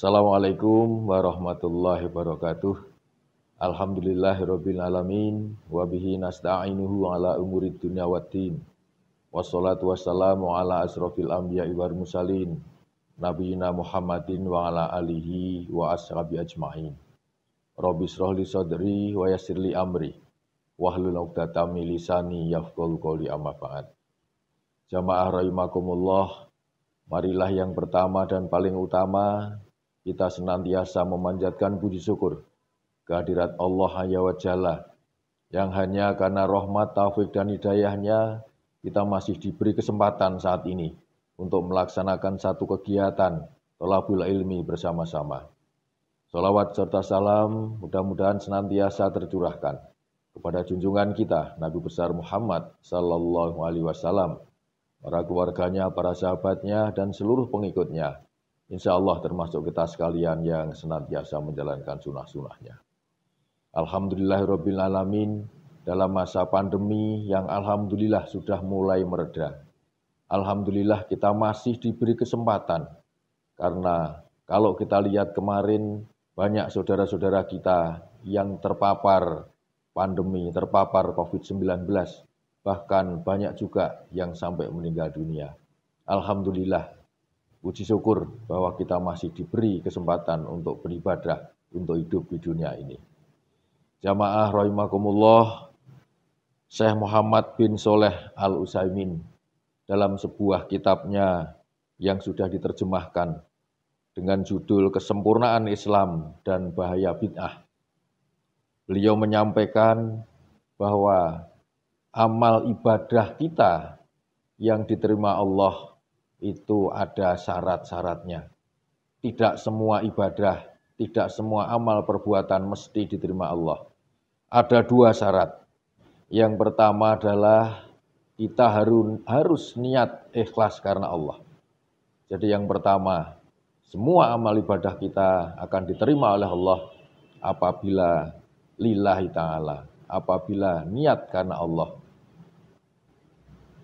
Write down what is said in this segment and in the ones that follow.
Assalamualaikum warahmatullahi wabarakatuh. Alhamdulillahirabbil alamin wa bihi nasta'inuhu ala umurid dunya waddin. Wassalatu wassalamu ala asrofil anbiya'i wal mursalin nabiyina Muhammadin wa ala alihi wa ashabi ajmain. Rabbi shrah li sadri wa yassir li amri wahlul 'uqdatam min lisani yafqahu qawli amma ba'd. Jamaah rahimakumullah, marilah yang pertama dan paling utama kita senantiasa memanjatkan puji syukur kehadirat Allah Azza wa Jalla yang hanya karena rahmat, taufik dan hidayahnya kita masih diberi kesempatan saat ini untuk melaksanakan satu kegiatan thalabul ilmi bersama-sama. Salawat serta salam mudah-mudahan senantiasa tercurahkan kepada junjungan kita Nabi besar Muhammad sallallahu alaihi wasallam, para keluarganya, para sahabatnya dan seluruh pengikutnya. Insya Allah termasuk kita sekalian yang senantiasa menjalankan sunnah-sunnahnya. Alhamdulillahirabbil alamin, dalam masa pandemi yang alhamdulillah sudah mulai mereda. Alhamdulillah kita masih diberi kesempatan, karena kalau kita lihat kemarin banyak saudara-saudara kita yang terpapar pandemi, terpapar COVID-19, bahkan banyak juga yang sampai meninggal dunia. Alhamdulillah, puji syukur bahwa kita masih diberi kesempatan untuk beribadah, untuk hidup di dunia ini. Jamaah rahimakumullah, Syekh Muhammad bin Shalih Al-Utsaimin dalam sebuah kitabnya yang sudah diterjemahkan dengan judul Kesempurnaan Islam dan Bahaya Bid'ah. Beliau menyampaikan bahwa amal ibadah kita yang diterima Allah itu ada syarat-syaratnya. Tidak semua ibadah, tidak semua amal perbuatan mesti diterima Allah. Ada dua syarat. Yang pertama adalah kita harus niat ikhlas karena Allah. Jadi yang pertama, semua amal ibadah kita akan diterima oleh Allah apabila lillahi ta'ala, apabila niat karena Allah.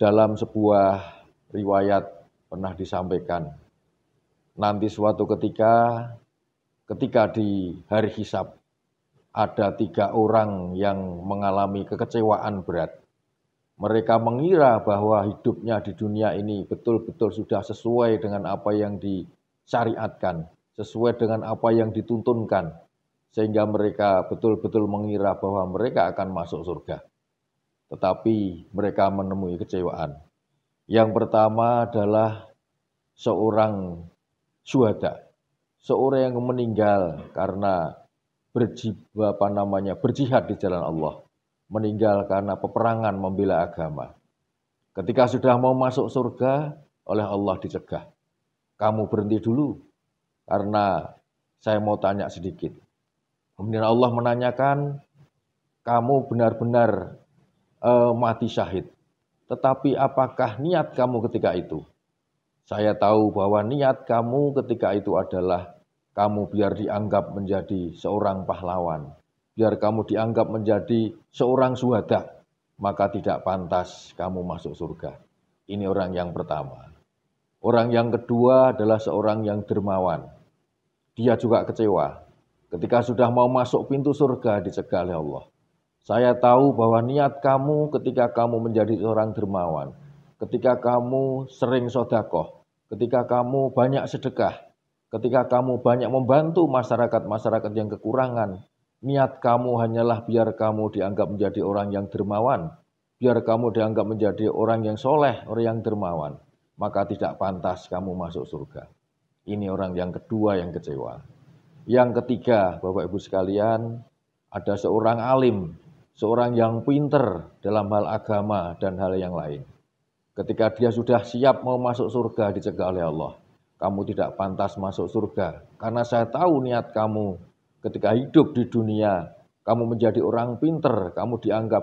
Dalam sebuah riwayat pernah disampaikan, nanti suatu ketika di hari hisab, ada 3 orang yang mengalami kekecewaan berat. Mereka mengira bahwa hidupnya di dunia ini betul-betul sudah sesuai dengan apa yang disyariatkan, sesuai dengan apa yang dituntunkan, sehingga mereka betul-betul mengira bahwa mereka akan masuk surga. Tetapi mereka menemui kecewaan. Yang pertama adalah seorang syuhada, seorang yang meninggal karena berjihad di jalan Allah, meninggal karena peperangan membela agama. Ketika sudah mau masuk surga, oleh Allah dicegah. Kamu berhenti dulu, karena saya mau tanya sedikit. Kemudian Allah menanyakan, kamu benar-benar mati syahid. Tetapi apakah niat kamu ketika itu? Saya tahu bahwa niat kamu ketika itu adalah kamu biar dianggap menjadi seorang pahlawan, biar kamu dianggap menjadi seorang syuhada, maka tidak pantas kamu masuk surga. Ini orang yang pertama. Orang yang kedua adalah seorang yang dermawan. Dia juga kecewa. Ketika sudah mau masuk pintu surga dicegah oleh Allah. Saya tahu bahwa niat kamu ketika kamu menjadi seorang dermawan, ketika kamu sering sedekah, ketika kamu banyak sedekah, ketika kamu banyak membantu masyarakat-masyarakat yang kekurangan, niat kamu hanyalah biar kamu dianggap menjadi orang yang dermawan, biar kamu dianggap menjadi orang yang soleh, orang yang dermawan, maka tidak pantas kamu masuk surga. Ini orang yang kedua yang kecewa. Yang ketiga, Bapak Ibu sekalian, ada seorang alim, seorang yang pinter dalam hal agama dan hal yang lain. Ketika dia sudah siap mau masuk surga dicegah oleh Allah. Kamu tidak pantas masuk surga. Karena saya tahu niat kamu ketika hidup di dunia. Kamu menjadi orang pinter. Kamu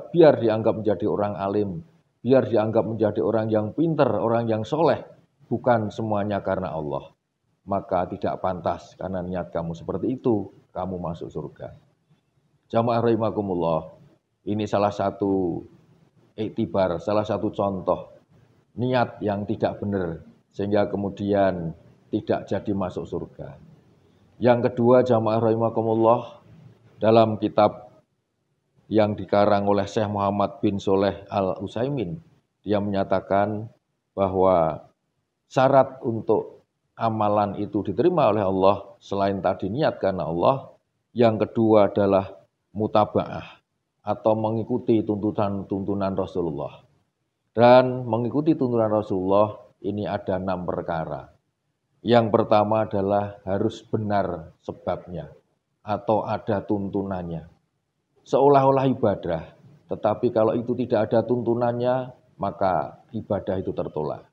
biar dianggap menjadi orang alim. Biar dianggap menjadi orang yang pinter, orang yang soleh. Bukan semuanya karena Allah. Maka tidak pantas karena niat kamu seperti itu. Kamu masuk surga. Jamaah rahimakumullah. Ini salah satu iktibar, salah satu contoh niat yang tidak benar sehingga kemudian tidak jadi masuk surga. Yang kedua, jamaah rahimakumullah, dalam kitab yang dikarang oleh Syekh Muhammad bin Shalih Al-Utsaimin, dia menyatakan bahwa syarat untuk amalan itu diterima oleh Allah selain tadi niat karena Allah, yang kedua adalah mutaba'ah atau mengikuti tuntunan Rasulullah. Dan mengikuti tuntunan Rasulullah ini ada 6 perkara. Yang pertama adalah harus benar sebabnya atau ada tuntunannya. Seolah-olah ibadah, tetapi kalau itu tidak ada tuntunannya, maka ibadah itu tertolak.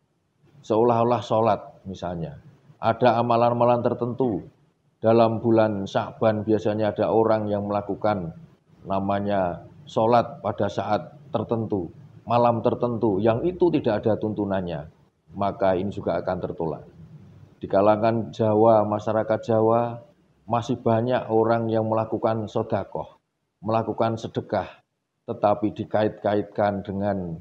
Seolah-olah sholat misalnya, ada amalan-amalan tertentu. Dalam bulan Sya'ban biasanya ada orang yang melakukan namanya sholat pada saat tertentu, malam tertentu, yang itu tidak ada tuntunannya, maka ini juga akan tertolak. Di kalangan Jawa, masyarakat Jawa, masih banyak orang yang melakukan sedekah, melakukan sedekah, tetapi dikait-kaitkan dengan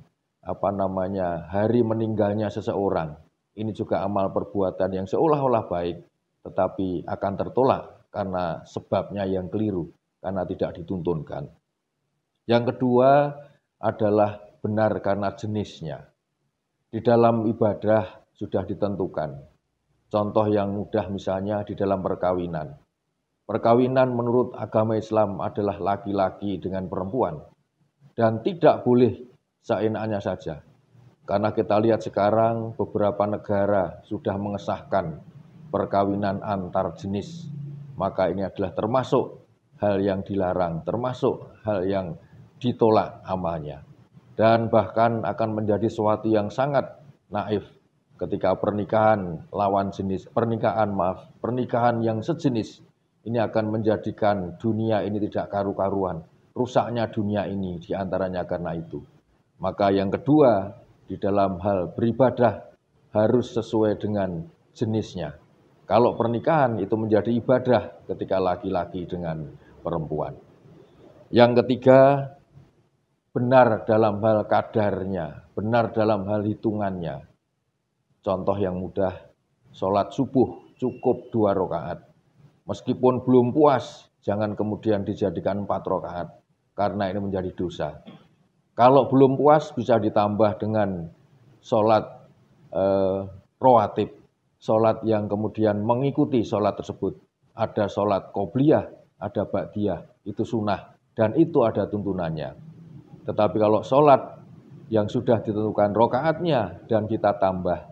hari meninggalnya seseorang. Ini juga amal perbuatan yang seolah-olah baik, tetapi akan tertolak karena sebabnya yang keliru, karena tidak dituntunkan. Yang kedua adalah benar karena jenisnya. Di dalam ibadah sudah ditentukan. Contoh yang mudah misalnya di dalam perkawinan. Perkawinan menurut agama Islam adalah laki-laki dengan perempuan. Dan tidak boleh seenaknya saja. Karena kita lihat sekarang beberapa negara sudah mengesahkan perkawinan antar jenis. Maka ini adalah termasuk hal yang dilarang, termasuk hal yang ditolak amalnya. Dan bahkan akan menjadi sesuatu yang sangat naif ketika pernikahan yang sejenis ini akan menjadikan dunia ini tidak karu-karuan, rusaknya dunia ini diantaranya karena itu. Maka yang kedua, di dalam hal beribadah harus sesuai dengan jenisnya. Kalau pernikahan itu menjadi ibadah ketika laki-laki dengan perempuan. Yang ketiga, benar dalam hal kadarnya, benar dalam hal hitungannya. Contoh yang mudah, sholat subuh cukup 2 rakaat. Meskipun belum puas, jangan kemudian dijadikan 4 rakaat, karena ini menjadi dosa. Kalau belum puas bisa ditambah dengan sholat rawatib, sholat yang kemudian mengikuti sholat tersebut. Ada sholat qobliyah, ada ba'diyah, itu sunnah, dan itu ada tuntunannya. Tetapi kalau sholat yang sudah ditentukan rakaatnya dan kita tambah,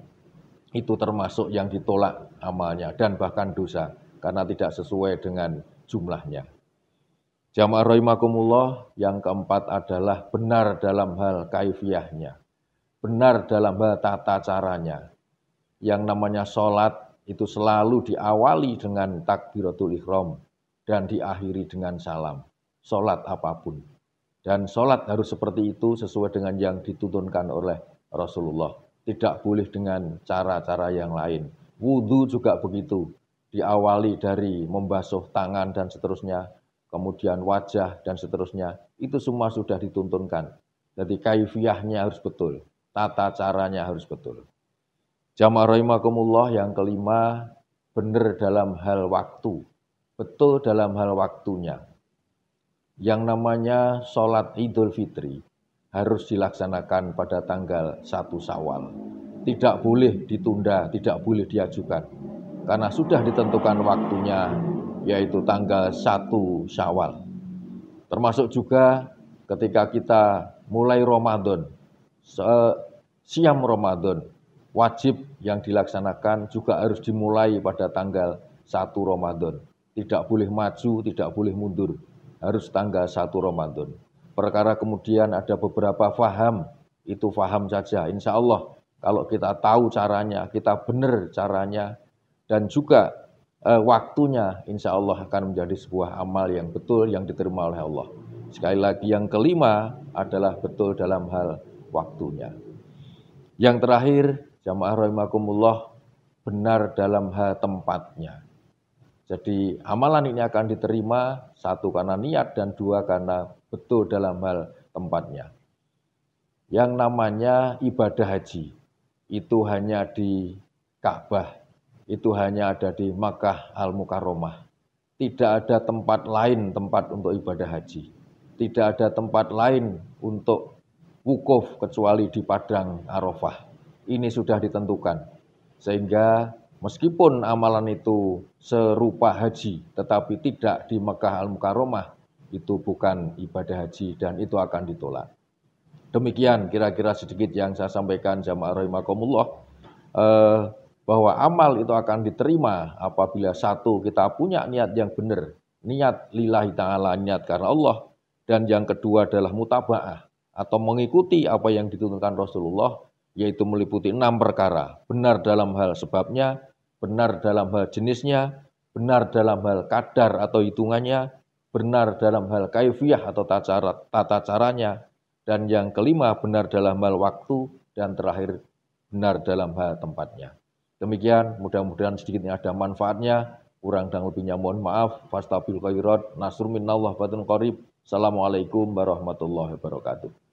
itu termasuk yang ditolak amalnya dan bahkan dosa karena tidak sesuai dengan jumlahnya. Jamaah rahimakumullah, yang keempat adalah benar dalam hal kaifiyahnya, benar dalam hal tata caranya. Yang namanya sholat itu selalu diawali dengan takbiratul ihram dan diakhiri dengan salam. Sholat apapun. Dan sholat harus seperti itu sesuai dengan yang dituntunkan oleh Rasulullah. Tidak boleh dengan cara-cara yang lain. Wudhu juga begitu. Diawali dari membasuh tangan dan seterusnya, kemudian wajah dan seterusnya. Itu semua sudah dituntunkan. Jadi kaifiyahnya harus betul. Tata caranya harus betul. Jamaah rahimakumullah, yang kelima, benar dalam hal waktu. Betul dalam hal waktunya. Yang namanya sholat Idul Fitri harus dilaksanakan pada tanggal 1 Syawal. Tidak boleh ditunda, tidak boleh diajukan. Karena sudah ditentukan waktunya, yaitu tanggal 1 Syawal. Termasuk juga ketika kita mulai Ramadan, siam Ramadan, wajib yang dilaksanakan juga harus dimulai pada tanggal 1 Ramadan. Tidak boleh maju, tidak boleh mundur. Harus tanggal 1 Ramadan. Perkara kemudian ada beberapa faham, itu faham saja. Insya Allah kalau kita tahu caranya, kita benar caranya, dan juga waktunya, insya Allah akan menjadi sebuah amal yang betul, yang diterima oleh Allah. Sekali lagi, yang kelima adalah betul dalam hal waktunya. Yang terakhir, jamaah rahimakumullah, benar dalam hal tempatnya. Jadi amalan ini akan diterima, 1 karena niat dan 2 karena betul dalam hal tempatnya. Yang namanya ibadah haji itu hanya di Ka'bah itu hanya ada di Makkah Al-Mukarramah. Tidak ada tempat lain tempat untuk ibadah haji. Tidak ada tempat lain untuk wukuf kecuali di Padang Arafah. Ini sudah ditentukan. Sehingga meskipun amalan itu serupa haji, tetapi tidak di Makkah Al-Mukarramah, itu bukan ibadah haji dan itu akan ditolak. Demikian kira-kira sedikit yang saya sampaikan jamaah rahimakumullah, bahwa amal itu akan diterima apabila satu, kita punya niat yang benar, niat lillahi ta'ala, niat karena Allah, dan yang kedua adalah mutaba'ah atau mengikuti apa yang dituntutkan Rasulullah, yaitu meliputi 6 perkara, benar dalam hal sebabnya, benar dalam hal jenisnya, benar dalam hal kadar atau hitungannya, benar dalam hal kaifiyah atau tata caranya, dan yang kelima benar dalam hal waktu, dan terakhir benar dalam hal tempatnya. Demikian, mudah-mudahan sedikitnya ada manfaatnya, kurang dan lebihnya mohon maaf. Fastabil khairat, nasrun minallah batun qarib. Assalamualaikum warahmatullahi wabarakatuh.